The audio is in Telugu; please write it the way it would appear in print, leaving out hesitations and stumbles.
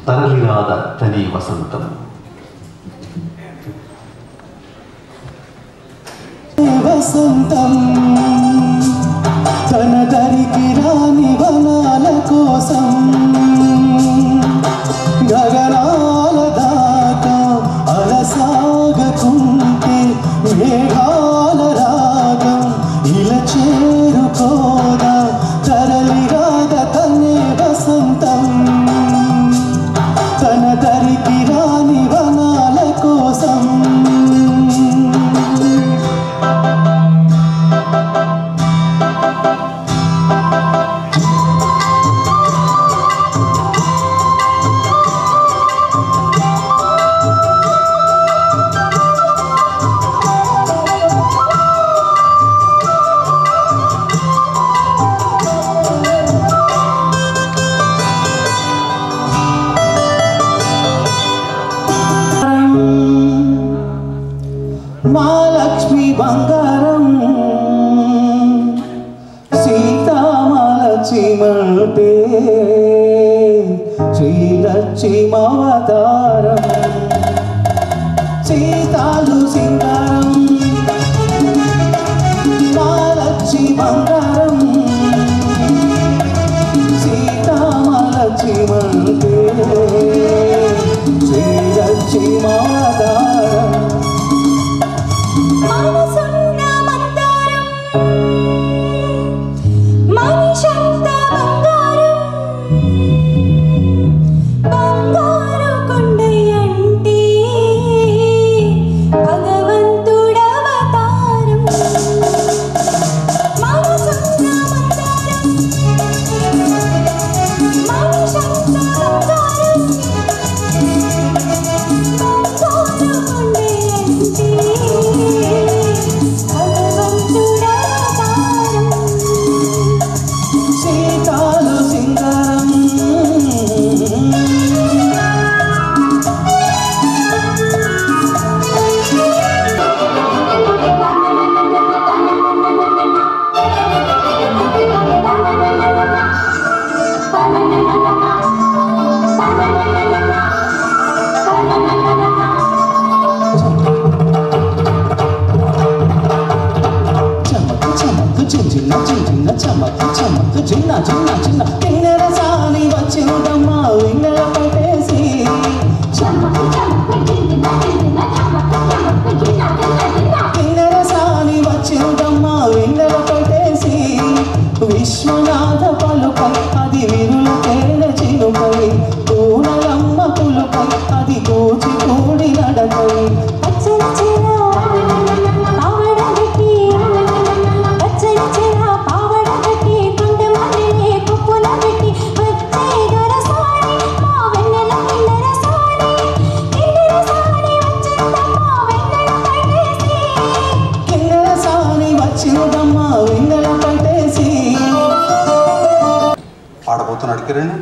తరలిరాద తని వసంతం. వసంతం తన దరికి రాని వనాల కోసం గగనాల దాకా అలసాగకుంటే మేఘాల రాగం ఇలా చేరుకోదా తరలిరాద తనే వసంతం తన దరికి రాని వనాల కోసం. మా లక్ష్మి బంగారం సీతామలక్ష్మిమంటే శ్రీలక్ష్మవతారం సీతాలు సింగారం మా లక్ష్మి బంగారం సీతామలక్ష్మిమంటే శ్రీలక్ష్మవతారం. మనసున్న మందారం మనిషంత బంగారం బంగారు కొండయంటే భగవంతుడవతారం. మనసున్న మందారం మనిషంత బంగారం బంగారు కొండయంటే సీతాలు సింగారం చిన్న చిన్న చమక్ చమక్ చిన్న చిన్న చిన్న కిన్నెర సాని వచ్చిందమ్మా వెన్నెల పట్టేసి కిన్నెర సాని వచ్చిందమ్మా వెన్నెల పట్టేసి విశ్వనాథ పలుకై అది విరుల తేనె చిలుకై పూనలమ్మ పులుకై అది కూచిపూడి నడకై ఆడబోతున్నాడు కిరణ్.